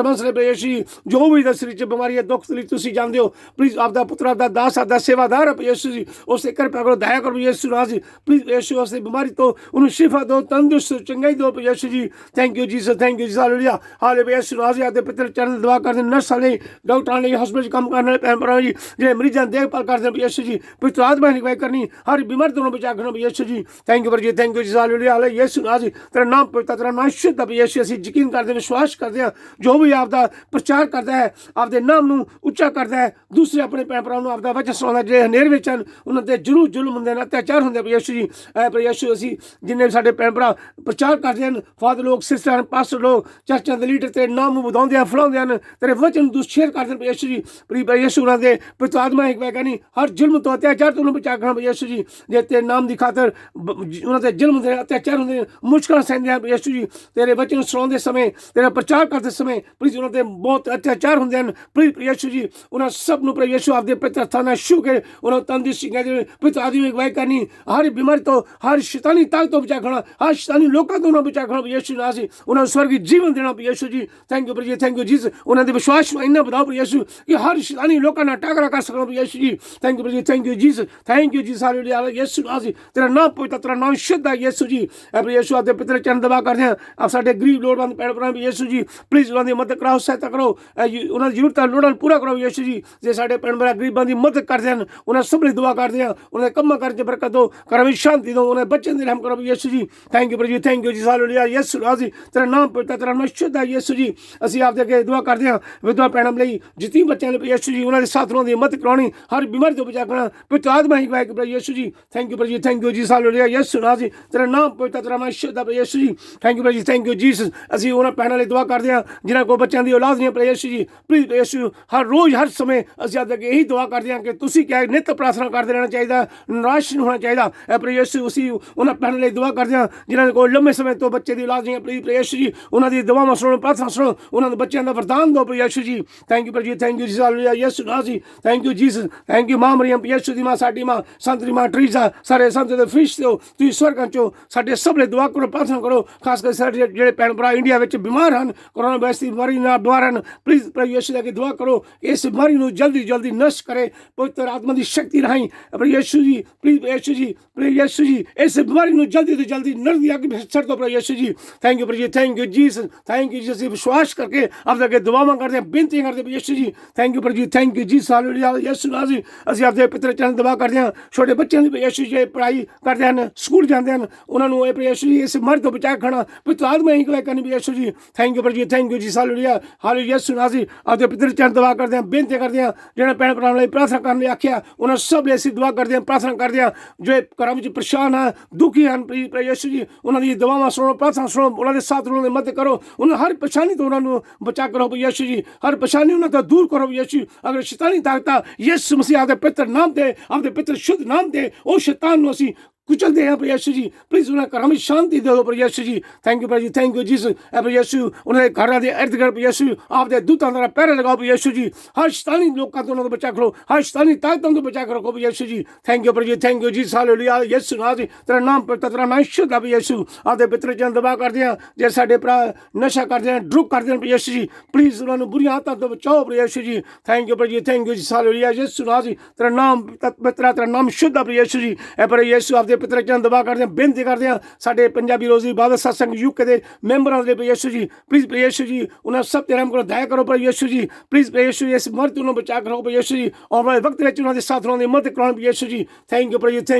ਮਸਲੇ ਯਿਸੂ ਜੀ, ਜੋ ਵੀ ਦਾ ਸਰੀਰ 'ਚ ਬਿਮਾਰੀ ਹੈ, ਦੁੱਖ ਤਕਲੀਫ ਤੁਸੀਂ ਜਾਣਦੇ ਹੋ, ਪਲੀਜ਼ ਆਪਦਾ ਪੁੱਤਰ, ਆਪਦਾ ਦਾਸ, ਆਪਦਾ ਸੇਵਾਦਾਰ ਯਿਸੂ ਜੀ, ਉਸ ਤੇ ਕਿਰਪਾ ਕਰੋ, ਦਇਆ ਕਰੋ ਯਿਸੂ ਨਾਜ਼ੀ। ਪਲੀਜ਼ ਯਿਸੂ ਉਸ ਦੀ ਬਿਮਾਰੀ ਤੋਂ ਉਹਨੂੰ ਸ਼ਿਫਾ ਦਿਓ, ਤੰਦਰੁਸਤ, ਚੰਗਾਈ ਦਿਓ ਯਿਸੂ ਜੀ। Thank you Jesus. Thank you ਜੀ। ਹਾਲੇਲੂਇਆ। ਹਾਲੇਲੂਇਆ। ਯਿਸੂ ਨਾਜ਼ੀ ਆਪਦੇ ਪੁੱਤਰ ਚਰਨ ਦਵਾ ਕਰਦੇ, ਨਰਸਾਂ ਲਈ, ਡਾਕਟਰਾਂ ਲਈ, ਹਸਪਤਾਲ 'ਚ ਕੰਮ ਕਰਨ ਵਾਲੇ ਭੈਣ ਭਰਾ ਜੀ, ਜਿਹੜੇ ਮਰੀਜ਼ਾਂ ਦੀ ਦੇਖਭਾਲ ਕਰਦੇ ਯਿਸੂ ਜੀ, ਪਵਿੱਤਰ ਆਤਮਾ ਦੀ ਅਗਵਾਈ ਕਰਨੀ, ਹਰ ਬਿਮਾਰੀ ਤੋਂ ਬਚਾ ਕਰਨਾ ਯਿਸੂ ਜੀ ਥੈਂਕ ਯੂ ਪ੍ਰਭੂ ਥੈਂਕ ਯੂ ਜੀ ਹਾਲੇਲੂਇਆ ਯਿਸੂ ਨਾਮ ਜੀ ਤੇਰਾ ਨਾਮ ਪਵਿੱਤਰ ਤੇਰਾ ਨਾਮ ਸ਼ੁੱਧ ਹੈ ਯਿਸੂ ਅਸੀਂ ਯਕੀਨ ਕਰਦੇ ਵਿਸ਼ਵਾਸ ਕਰਦੇ ਹਾਂ ਜੋ ਵੀ ਆਪਦਾ ਪ੍ਰਚਾਰ ਕਰਦਾ ਹੈ ਆਪਦੇ ਨਾਮ ਨੂੰ ਉੱਚਾ ਕਰਦਾ ਹੈ ਦੂਸਰੇ ਆਪਣੇ ਭੈਣ ਭਰਾਵਾਂ ਨੂੰ ਆਪਦਾ ਵਚਨ ਸੁਣਾਉਂਦਾ ਜਿਹੜੇ ਹਨੇਰੇ ਵਿੱਚ ਹਨ ਉਹਨਾਂ ਤੇ ਜ਼ਰੂਰ ਜ਼ੁਲਮ ਹੁੰਦੇ ਨੇ ਅਤਿਆਚਾਰ ਹੁੰਦੇ ਯਿਸੂ ਜੀ ਯਿਸੂ ਅਸੀਂ ਜਿੰਨੇ ਵੀ ਸਾਡੇ ਭੈਣ ਭਰਾ ਪ੍ਰਚਾਰ ਕਰਦੇ ਹਨ ਫਾਦਰ ਲੋਕ ਸਿਸਟਰ ਹਨ ਪਾਸਟਰ ਲੋਕ ਚਰਚਾਂ ਦੇ ਲੀਡਰ ਤੇਰੇ ਨਾਮ ਨੂੰ ਵਧਾਉਂਦੇ ਹਨ ਫਲਾਉਂਦੇ ਹਨ ਤੇਰੇ ਵਚਨ ਨੂੰ ਸ਼ੇਅਰ ਕਰਦੇ ਹਨ ਯਿਸੂ ਜੀ ਯਿਸੂ ਉਹਨਾਂ ਦੇ ਪਵਿੱਤਰ ਆਤਮਾ ਇੱਕ ਵੈਗਾ ਨਹੀਂ ਹਰ ਜ਼ੁਲਮ ਤੋਂ ਅਤਿਆਚਾਰ ਤੋਂ ਬਚਾ ਕਰਨਾ ਯਿਸੂ ਜੀ ਜੇ ਤੇਰੇ ਨਾਮ ਦੀ ਖਾਤਰ ਉਹਨਾਂ ਤੇ ਜ਼ੁਲਮ ਹੁੰਦੇ ਨੇ ਅਤਿਆਚਾਰ ਹੁੰਦੇ ਨੇ ਮੁਸ਼ਕਲਾਂ ਸਹਿੰਦੇ ਹਨ ਯਿਸੂ ਜੀ ਤੇਰੇ ਵਚਨ ਨੂੰ ਸੁਣਾਉਂਦੇ ਸਮੇਂ ਤੇਰਾ ਪ੍ਰਚਾਰ ਕਰਦੇ ਸਮੇਂ ਪਲੀਜ਼ ਉਹਨਾਂ ਤੇ ਬਹੁਤ ਅਤਿਆਚਾਰ ਹੁੰਦੇ ਹਨ ਪਲੀਜ਼ ਯਿਸੂ ਜੀ ਉਹਨਾਂ ਸਭ ਨੂੰ ਯਿਸੂ ਆਪਦੇ ਪਵਿੱਤਰ ਹੱਥਾਂ ਨਾਲ ਛੂਹ ਕੇ ਉਹਨਾਂ ਨੂੰ ਤੰਦਰੁਸਤੀ ਦੇ ਪਵਿੱਤਰ ਆਦਮੀ ਅਗਵਾਈ ਕਰਨੀ ਹਰ ਬਿਮਾਰੀ ਤੋਂ ਹਰ ਸ਼ੈਤਾਨੀ ਤਾਕਤ ਤੋਂ ਬਚਾ ਕਰਨਾ ਹਰ ਸ਼ੈਤਾਨੀ ਲੋਕਾਂ ਤੋਂ ਉਹਨਾਂ ਬਚਾ ਕਰਨਾ ਯਿਸੂ ਨਾਮ ਸੀ ਉਹਨਾਂ ਨੂੰ ਸਵਰਗੀ ਜੀਵਨ ਦੇਣਾ ਯਿਸੂ ਜੀ ਥੈਂਕ ਯੂ ਜੀ ਥੈਂਕ ਯੂ ਜੀ ਉਹਨਾਂ ਦੇ ਵਿਸ਼ਵਾਸ ਨੂੰ ਇੰਨਾ ਵਧਾਓ ਯਿਸੂ ਕਿ ਹਰ ਸ਼ੈਤਾਨੀ ਲੋਕਾਂ ਨਾਲ ਟਾਕਰਾ ਕਰ ਸਕਣ ਯਿਸੂ ਜੀ ਥੈਂਕ ਯੂ ਜੀ ਥੈਂਕ ਯੂ ਜੀ ਹਾਲੇਲੂਇਆ ਯਿਸੂ ਨਾਮ ਸੀ ਤੇਰਾ ਨਾਮ ਪਵਿੱਤਰ ਤੇਰਾ ਨਾਮ ਸ਼ੁੱਧ ਹੈ ਯਿਸੂ ਜੀ ਯਿਸੂ ਆਪਦੇ ਪਿਤਰ ਚਰਨ ਦਵਾ ਕਰਦੇ ਹਾਂ ਆਪ ਸਾਡੇ ਗਰੀਬ ਲੋੜਵੰਦ ਭੈਣ ਭਰਾ ਯਿਸੂ ਜੀ ਪਲੀਜ਼ ਉਹਨਾਂ ਦੀ ਮਦਦ ਕਰਾਓ ਸਹਾਇਤਾ ਕਰੋ ਉਹਨਾਂ ਦੀ ਜ਼ਰੂਰਤਾਂ ਲੋੜਾਂ ਨੂੰ ਪੂਰਾ ਕਰੋ ਯਿਸੂ ਜੀ ਜੇ ਸਾਡੇ ਭੈਣ ਭਰਾ ਗਰੀਬਾਂ ਦੀ ਮਦਦ ਕਰਦੇ ਹਨ ਉਹਨਾਂ ਸਭ ਲਈ ਦੁਆ ਕਰਦੇ ਹਾਂ ਉਹਨਾਂ ਦੇ ਕੰਮਾਂ ਕਾਰਾਂ 'ਚ ਬਰਕਤ ਦਿਓ ਘਰਾਂ ਵਿੱਚ ਸ਼ਾਂਤੀ ਦਿਓ ਉਹਨਾਂ ਦੇ ਬੱਚਿਆਂ ਦੀ ਰਹਿਮ ਕਰੋ ਯਿਸੂ ਜੀ ਥੈਂਕ ਯੂ ਥੈਂਕ ਯੂ ਜੀ ਹਾਲੇਲੂਇਆ ਯਿਸੂ ਨਾਮ ਸੀ ਤੇਰਾ ਨਾਮ ਪਵਿੱਤਰ ਤੇਰਾ ਨਾਮ ਸ਼ੁੱਧ ਹੈ ਯਿਸੂ ਜੀ ਅਸੀਂ ਆਪਦੇ ਅੱਗੇ ਦੁਆ ਕਰਦੇ ਹਾਂ ਵਿਧਵਾ ਭੈਣਾਂ ਲਈ ਜਿਤਨੀ ਬੱਚਿਆਂ ਲਈ ਯਿਸੂ ਜੀ ਉਹਨਾਂ ਦੇ ਸਾਥ ਉਹਨਾਂ ਦੀ ਮਦਦ ਕਰਾਉਣੀ ਹਰ ਬਿਮਾਰੀ ਤੋਂ ਬਚਾ ਕਰਨਾ ਪਵਿੱਤਰ ਆਤਮਾ ਹੀ ਗਵਾਏ ਕਿ ਯਿਸੂ ਜੀ ਥੈਂਕ ਯੂ ਜੀ ਹਾਲੇਲੂਇਆ ਯਿਸੂ ਨਾਮ ਸੀ ਤੇਰਾ ਨਾਮ ਪਵਿੱਤਰ ਤੇਰਾ ਨਾਮ ਸ਼ੁੱਧ ਹੈ ਯਿਸੂ ਜੀ ਥੈਂਕ ਯੂ ਜੀਸਸ ਅਸੀਂ ਉਹਨਾਂ ਭੈਣਾਂ ਲਈ ਦੁਆ ਕਰਦੇ ਹਾਂ ਜਿਨ੍ਹਾਂ ਕੋਲ ਬੱਚਿਆਂ ਦੀ ਔਲਾਦ ਨਹੀਂ ਯਿਸੂ ਜੀ ਪਲੀਜ਼ ਯਿਸੂ ਹਰ ਰੋਜ਼ ਹਰ ਸਮੇਂ ਅਸੀਂ ਆਪਦੇ ਅੱਗੇ ਇਹੀ ਦੁਆ ਕਰਦੇ ਹਾਂ ਕਿ ਤੁਸੀਂ ਕਿਹਾ ਨਿੱਤ ਪ੍ਰਾਰਥਨਾ ਕਰਦੇ ਰਹਿਣਾ ਚਾਹੀਦਾ ਨਿਰਾਸ਼ ਨਹੀਂ ਹੋਣਾ ਚਾਹੀਦਾ ਯਿਸੂ ਅਸੀਂ ਉਹਨਾਂ ਭੈਣਾਂ ਲਈ ਦੁਆ ਕਰਦੇ ਹਾਂ ਜਿਨ੍ਹਾਂ ਕੋਲ ਲੰਮੇ ਸਮੇਂ ਤੋਂ ਬੱਚੇ ਦੀ ਔਲਾਦ ਨਹੀਂ ਪਲੀਜ਼ ਯਿਸੂ ਜੀ ਉਹਨਾਂ ਦੀ ਦੁਆਵਾਂ ਸੁਣੋ ਪ੍ਰਾਰਥਨਾ ਸੁਣੋ ਉਹਨਾਂ ਦੇ ਬੱਚਿਆਂ ਦਾ ਵਰਦਾਨ ਦਿਓ ਯਿਸੂ ਜੀ ਥੈਂਕ ਯੂ ਜੀ ਹਾਲੇਲੂਇਆ ਯਿਸੂ ਨਾਮ ਸੀ thank you Jesus thank you ਮਾਂ ਮਰੀਮ ਯਿਸੂ ਦੀ ਮਾਂ ਸਾਡੀ ਮਾਂ ਸੰਤ ਦੀ ਮਾਂ ਟਰੀਜ਼ਾ ਸਾਰੇ ਸੰਤ ਦੇ ਫਰਿਸ਼ ਦਿਓ ਤੁਸੀਂ ਸਵਰਗਾਂ ਚੋਂ ਸਾਡੇ ਸਭ ਲਈ ਦੁਆ ਕਰੋ ਪ੍ਰਾਰਥਨਾ ਕਰੋ ਖਾਸ ਕਰ ਸਾਡੇ ਜਿਹੜੇ ਭੈਣ ਭਰਾ ਇੰਡੀਆ ਵਿੱਚ ਬਿਮਾਰ ਹਨ ਕੋਰੋਨਾ ਵਾਇਰਸ ਦੀ ਬਿਮਾਰੀ ਨਾਲ ਬਿਮਾਰ ਹਨ ਪਲੀਜ਼ ਯਿਸੂ ਦੇ ਅੱਗੇ ਦੁਆ ਕਰੋ ਇਸ ਬਿਮਾਰੀ ਨੂੰ ਜਲਦੀ ਨਸ਼ਟ ਕਰੇ ਪਵਿੱਤਰ ਆਤਮਾ ਦੀ ਸ਼ਕਤੀ ਰਾਹੀਂ ਯਿਸੂ ਜੀ ਪਲੀਜ਼ ਯਿਸੂ ਜੀ ਇਸ ਬਿਮਾਰੀ ਨੂੰ ਜਲਦੀ ਤੋਂ ਜਲਦੀ ਨਰ ਦੀ ਅੱਗ ਵਿੱਚ ਛੱਡ ਦਿਓ ਯਿਸੂ ਜੀ thank you Jesus thank you ਜੀ ਵਿਸ਼ਵਾਸ ਕਰਕੇ ਆਪਦੇ ਅੱਗੇ ਦੁਆਵਾਂ ਕਰਦੇ ਹਾਂ ਬੇਨਤੀ ਕਰਦੇ ਯਿਸੂ ਜੀ ਥੈਂਕ ਯੂ ਜੀ ਹਾਲੇਲੂਇਆ ਯਿਸੂ ਨਾਮ ਜੀ ਅਸੀਂ ਆਪਦੇ ਪਿਤਰ ਚਰਨ ਦੁਆ ਕਰਦੇ ਹਾਂ ਛੋਟੇ ਬੱਚਿਆਂ ਦੀ ਯਿਸੂ ਜੀ ਪੜ੍ਹਾਈ ਕਰਦੇ ਹਨ ਸਕੂਲ ਜਾਂਦੇ ਹਨ ਉਹਨਾਂ ਨੂੰ ਇਹ ਯਿਸੂ ਜੀ ਇਸ ਬਿਮਾਰੀ ਤੋਂ ਬਚਾ ਖਾਣਾ ਪਵਿੱਤਰ ਆਤਮਾ ਹੀ ਗਵਾਈ ਕਰਨੀ ਯਿਸੂ ਜੀ ਥੈਂਕ ਯੂ ਜੀ ਹਾਲੇਲੂਇਆ ਯਿਸੂ ਨਾਮ ਜੀ ਆਪਦੇ ਪਿਤਰ ਚਰਨ ਦੁਆ ਕਰਦੇ ਹਾਂ ਬੇਨਤੀ ਕਰਦੇ ਹਾਂ ਜਿਹੜਾ ਭੈਣ ਭਰਾਵਾਂ ਲਈ ਪ੍ਰਾਰਥਨਾ ਕਰਨ ਲਈ ਆਖਿਆ ਉਹਨਾਂ ਸਭ ਲਈ ਅਸੀਂ ਦੁਆ ਕਰਦੇ ਹਾਂ ਪ੍ਰਾਰਥਨਾ ਕਰਦੇ ਹਾਂ ਜੋ ਘਰਾਂ ਵਿੱਚ ਪਰੇਸ਼ਾਨ ਹਨ ਦੁਖੀ ਹਨ ਯਿਸੂ ਜੀ ਉਹਨਾਂ ਦੀ ਦੁਆਵਾਂ ਸੁਣੋ ਪ੍ਰਾਰਥਨਾ ਸੁਣੋ ਉਹਨਾਂ ਦੇ ਸਾਥ ਉਹਨਾਂ ਦੀ ਮਦਦ ਕਰੋ ਉਹਨਾਂ ਹਰ ਪਰੇਸ਼ਾਨੀ ਤੋਂ ਉਹਨਾਂ ਨੂੰ ਬਚਾ ਕਰੋ ਯਿਸੂ ਜੀ ਹਰ ਪਰੇਸ਼ਾਨੀ ਉਹਨਾਂ ਤੋਂ ਦੂਰ ਕਰੋ ਯਿਸੂ ਅਗਰ ਸ਼ੈਤਾਨੀ ਤਾਕਤਾਂ ਯਿਸੂ ਮਸੀਹ ਆਪਦੇ ਪਿਤਰ ਨਾਮ ਤੇ ਆਪਦੇ ਪਿਤਰ ਸ਼ੁੱਧ ਨਾਮ ਤੇ ਉਹ ਸ਼ੈਤਾਨ ਨੂੰ ਅਸੀਂ ਕੁਚਲਦੇ ਹਾਂ ਯਿਸੂ ਜੀ ਪਲੀਜ਼ ਉਹਨਾਂ ਘਰਾਂ ਵਿੱਚ ਸ਼ਾਂਤੀ ਦਿਓ ਯਿਸੂ ਜੀ ਥੈਂਕ ਯੂ ਜੀਸਸ ਯਿਸੂ ਉਹਨਾਂ ਦੇ ਘਰਾਂ ਦੇ ਇਰਦ ਗਿਰਦ ਯਿਸੂ ਆਪਦੇ ਦੂਤਾਂ ਦਾ ਪਹਿਰਾ ਲਗਾਓ ਯਿਸੂ ਜੀ ਹਰ ਸ਼ੈਤਾਨੀ ਲੋਕਾਂ ਤੋਂ ਉਹਨਾਂ ਨੂੰ ਬਚਾ ਕਰੋ ਹਰ ਸ਼ੈਤਾਨੀ ਤਾਕਤਾਂ ਤੋਂ ਬਚਾ ਕਰੋ ਯਿਸੂ ਜੀ ਥੈਂਕ ਯੂ ਜੀ ਹਾਲੇਲੂਇਆ ਯਿਸੂ ਨਾਮ ਜੀ ਤੇਰਾ ਨਾਮ ਪਵਿੱਤਰ ਤੇਰਾ ਨਾਮ ਸ਼ੁੱਧ ਹੈ ਯਿਸੂ ਆਪਦੇ ਪਿਤਰ ਜਨ ਦਵਾ ਕਰਦੇ ਹਾਂ ਜੇ ਸਾਡੇ ਭਰਾ ਨਸ਼ਾ ਕਰਦੇ ਹਨ ਡਰੱਗ ਕਰਦੇ ਹਨ ਯਿਸੂ ਜੀ ਪਲੀਜ਼ ਉਹਨਾਂ ਨੂੰ ਬੁਰੀਆਂ ਆਦਤਾਂ ਤੋਂ ਬਚਾਓ ਯਿਸੂ ਜੀ ਥੈਂਕ ਯੂ ਜੀ ਹਾਲੇਲੂਇਆ ਯਿਸੂ ਨਾਮ ਜੀ ਤੇਰਾ ਨਾਮ ਪਵਿੱਤਰ ਤੇਰਾ ਨਾਮ ਸ਼ੁੱਧ ਹੈ ਯਿਸੂ ਜੀ ਯਿਸੂ ਆਪਦੇ ਪਿਤਰ ਚਰਨ ਦਵਾ ਕਰਦੇ ਹਾਂ ਬੇਨਤੀ ਕਰਦੇ ਹਾਂ ਸਾਡੇ ਪੰਜਾਬੀ ਰੋਜ਼ੀ ਬਾਦਲ ਸਤਸੰਗ ਯੂਕੇ ਦੇ ਮੈਂਬਰਾਂ ਦੇ ਯਿਸੂ ਜੀ ਪਲੀਜ਼ ਯਿਸੂ ਜੀ ਉਹਨਾਂ ਸਭ ਤੇ ਰਹਿਮ ਕਰੋ ਦਇਆ ਕਰੋ ਯਿਸੂ ਜੀ ਪਲੀਜ਼ ਯਿਸੂ ਇਸ ਮਰਦ ਨੂੰ ਬਚਾ ਕਰੋ ਯਿਸੂ ਜੀ ਆਉਣ ਵਾਲੇ ਵਕਤ ਵਿੱਚ ਉਹਨਾਂ ਦੇ ਸਾਥ ਉਹਨਾਂ ਦੀ ਮਦਦ ਕਰਾਉਣ ਯਿਸੂ ਜੀ ਥੈਂਕ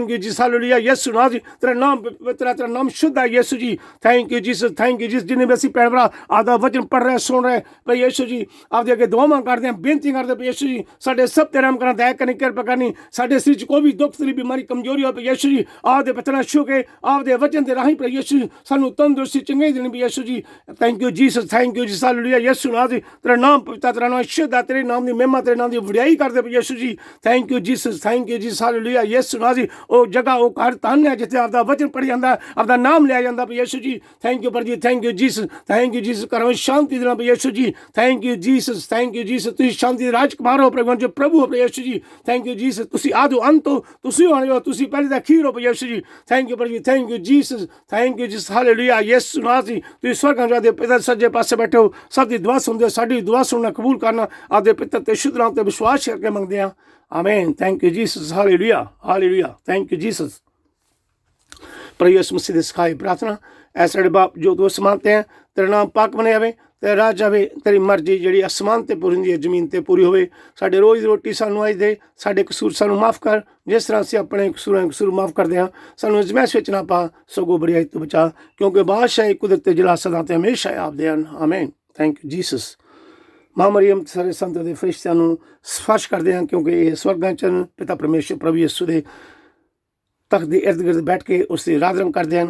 ਯੂ ਜੀ ਹਾਲੇਲੂਇਆ ਯਿਸੂ ਨਾਮ ਜੀ ਤੇਰਾ ਨਾਮ ਤੇਰਾ ਨਾਮ ਸ਼ੁੱਧ ਹੈ ਯਿਸੂ ਜੀ ਥੈਂਕ ਯੂ ਜੀਸਸ ਜਿੰਨੇ ਵੀ ਅਸੀਂ ਭੈਣ ਭਰਾ ਆਪਦਾ ਵਚਨ ਪੜ੍ਹ ਰਹੇ ਸੁਣ ਰਹੇ ਯਿਸੂ ਜੀ ਆਪਦੇ ਅੱਗੇ ਦੁਆਵਾਂ ਕਰਦੇ ਹਾਂ ਬੇਨਤੀ ਕਰਦੇ ਯਿਸੂ ਜੀ ਸਾਡੇ ਸਭ ਤੇ ਰਹਿਮ ਕਰਨਾ ਦਇਆ ਕਰਨੀ ਕਿਰਪਾ ਕਰਨੀ ਸਾਡੇ ਸਰੀਰ 'ਚ ਕੋਈ ਵੀ ਦੁੱਖ ਤਕਲੀਫ ਬਿਮਾਰੀ ਕਮਜ਼ੋਰੀ ਹੋਵੇ ਯਿਸੂ ਜੀ ਆਪਦੇ ਬਚਨਾਂ ਛੂ ਕੇ ਆਪਦੇ ਵਚਨ ਦੇ ਰਾਹੀਂ ਯਿਸੂ ਸਾਨੂੰ ਤੰਦਰੁਸਤੀ ਚੰਗੀ ਦੇਣੀ ਯਿਸੂ ਜੀ ਥੈਂਕ ਯੂ ਜੀਸਸ ਜੀ ਹਾਲੇਲੂਇਆ ਯਿਸੂ ਨਾਮ ਜੀ ਤੇਰਾ ਨਾਮ ਪਵਿੱਤਰ ਤੇਰਾ ਨਾਮ ਸ਼ੁੱਧ ਹੈ ਤੇਰੇ ਨਾਮ ਦੀ ਮਹਿਮਾ ਤੇਰੇ ਨਾਮ ਦੀ ਵਡਿਆਈ ਕਰਦੇ ਯਿਸੂ ਜੀ thank you Jesus hallelujah Yisu ਨਾਮ ਜੀ ਉਹ ਜਗ੍ਹਾ ਉਹ ਘਰ ਧਨ ਹੈ ਜਿੱਥੇ ਆਪਦਾ ਵਚਨ ਪੜ੍ਹ ਜਾਂਦਾ ਆਪਦਾ ਨਾਮ ਲਿਆ ਜਾਂਦਾ ਯਿਸੂ ਜੀ ਥੈਂਕ ਯੂ ਜੀਸਸ ਕਰੋ ਸ਼ਾਂਤੀ ਦੇਣਾ ਯਿਸੂ ਜੀ ਥੈਂਕ ਯੂ ਜੀਸਸ ਤੁਸੀਂ ਸ਼ਾਂਤੀ ਦੇ ਰਾਜਕੁਮਾਰ ਹੋ ਪ੍ਰਭੂ ਹੋ ਯਿਸੂ ਜੀ ਥੈਂਕ ਯੂ ਜੀਸਸ ਤੁਸੀਂ ਆਦਿ ਅੰਤ ਹੋ ਤੁਸੀਂ ਆਉਣੇ ਹੋ ਤੁਸੀਂ ਪਹਿਲੇ ਦਾ ਅਖੀਰ ਹੋ ਯਿਸੂ ਜੀ thank you Jesus hallelujah Yisu ਨਾਮ ਜੀ ਤੁਸੀਂ ਸਵਰਗਾਂ ਦੇ ਪਿਤਾ ਸੱਜੇ ਪਾਸੇ ਬੈਠੇ ਹੋ ਸਭ ਦੀ ਦੁਆ ਸੁਣਦੇ ਹੋ ਸਾਡੀ ਦੁਆ ਸੁਣਨਾ ਕਬੂਲ ਕਰਨਾ ਆਪਦੇ ਪਿਤਾ ਤੇ ਸ਼ੁੱਧ ਨਾਮ ਤੇ ਵਿਸ਼ਵਾਸ ਕਰਕੇ ਮੰਗਦੇ ਹਾਂ ਆਮੀਨ thank you Jesus hallelujah thank you Jesus प्रभु यीशु मसीह की सिखाई प्रार्थना ऐसे बाप जो दोस्त मानते हैं तेरा नाम पाक बने जावे तेरा जावे, तेरी मर्जी जी आसमान ते पूरी होंदी है जमीन ते पूरी होवे। साडे रोज़ दी रोटी सानू अज दे, साडे कसूर सानू माफ़ कर जिस तरह असीं अपने कसूर माफ़ करदे हां। सानू अजमैश विच ना पा, सगों बुराई तो बचा, क्योंकि बादशाही कुदरत ते जलाल सदा ते हमेशा आपदे हन। आमीन। Thank you Jesus. मां मरियम सारे संत दे फरिश्तियां नू सिफारिश करदे हैं, क्योंकि ये स्वर्गां च पिता परमेश्वर प्रभु यीशु दे तख्त दे इर्द गिर्द बैठ के उसकी आराधना करते हैं।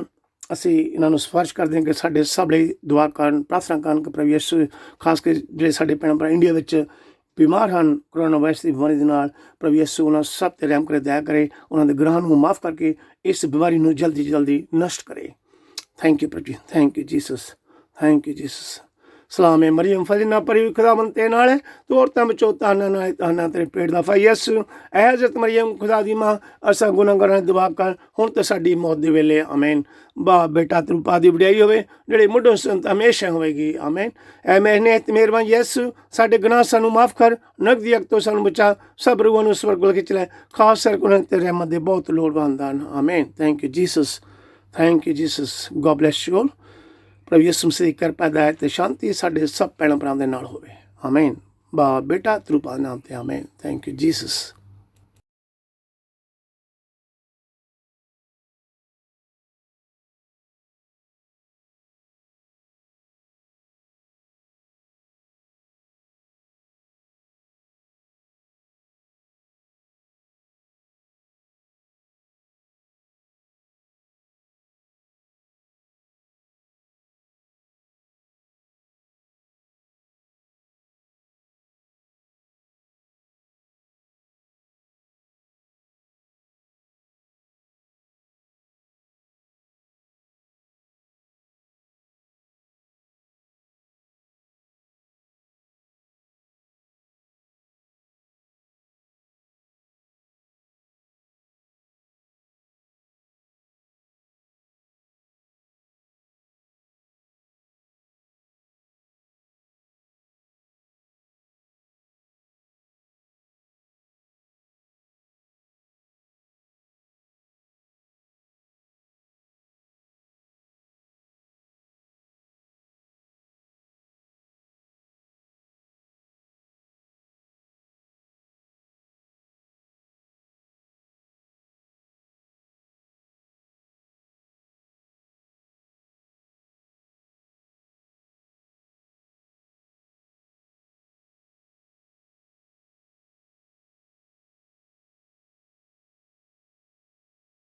ਅਸੀਂ ਇਹਨਾਂ ਨੂੰ ਸਿਫਾਰਿਸ਼ ਕਰਦੇ ਹਾਂ ਕਿ ਸਾਡੇ ਸਭ ਲਈ ਦੁਆ ਕਰਨ, ਪ੍ਰਾਰਥਨਾ ਕਰਨ ਕਿ ਪ੍ਰਭੂ ਯਿਸੂ ਖਾਸ ਕੇ ਜਿਹੜੇ ਸਾਡੇ ਭੈਣ ਭਰਾ ਇੰਡੀਆ ਵਿੱਚ ਬਿਮਾਰ ਹਨ ਕਰੋਨਾ ਵਾਇਰਸ ਦੀ ਬਿਮਾਰੀ ਦੇ ਨਾਲ, ਪ੍ਰਭੂ ਯਿਸੂ ਉਹਨਾਂ ਸਭ ਤੇ ਰਹਿਮ ਕਰੇ, ਦਇਆ ਕਰੇ, ਉਹਨਾਂ ਦੇ ਗੁਨਾਹਾਂ ਨੂੰ ਮਾਫ ਕਰਕੇ ਇਸ ਬਿਮਾਰੀ ਨੂੰ ਜਲਦੀ ਜਲਦੀ ਨਸ਼ਟ ਕਰੇ। ਥੈਂਕ ਯੂ ਪ੍ਰਭੂ ਜੀ, thank you Jesus, thank you Jesus. सलाम है मरियम फजीना परी खुदावंद ते नाल, तू औरतां विचों ताना नाल ताना तेरे पेट दा फल यीशु। ऐ हज़रत मरियम खुदा दी मां, असां गुनाहगारां दी दुआ कर हुण ते साडी मौत दे वेले। आमीन। बाप बेटा ते रूपा दी वडियाई होवे, जेहड़ी मुढों संत हमेशा होवेगी। आमीन। ऐ मेहने मेहरबान यीशु, साडे गुनाह सानू माफ़ कर, नरक दी अग तों सानू बचा, सब रूहां नू स्वर्ग वल खिच लै, खास कर उन्हां ते रहमत दे बहुत लोड़वंद हन। आमीन। Thank you Jesus, thank you Jesus. God bless you all. प्रभु यीशु मसीह दी किरपा हिदायत ते शांति साडे सब भैणां भरावां दे नाल होवे। आमीन। बाप बेटा ते रूपा दे नाम ते आमीन। Thank you Jesus.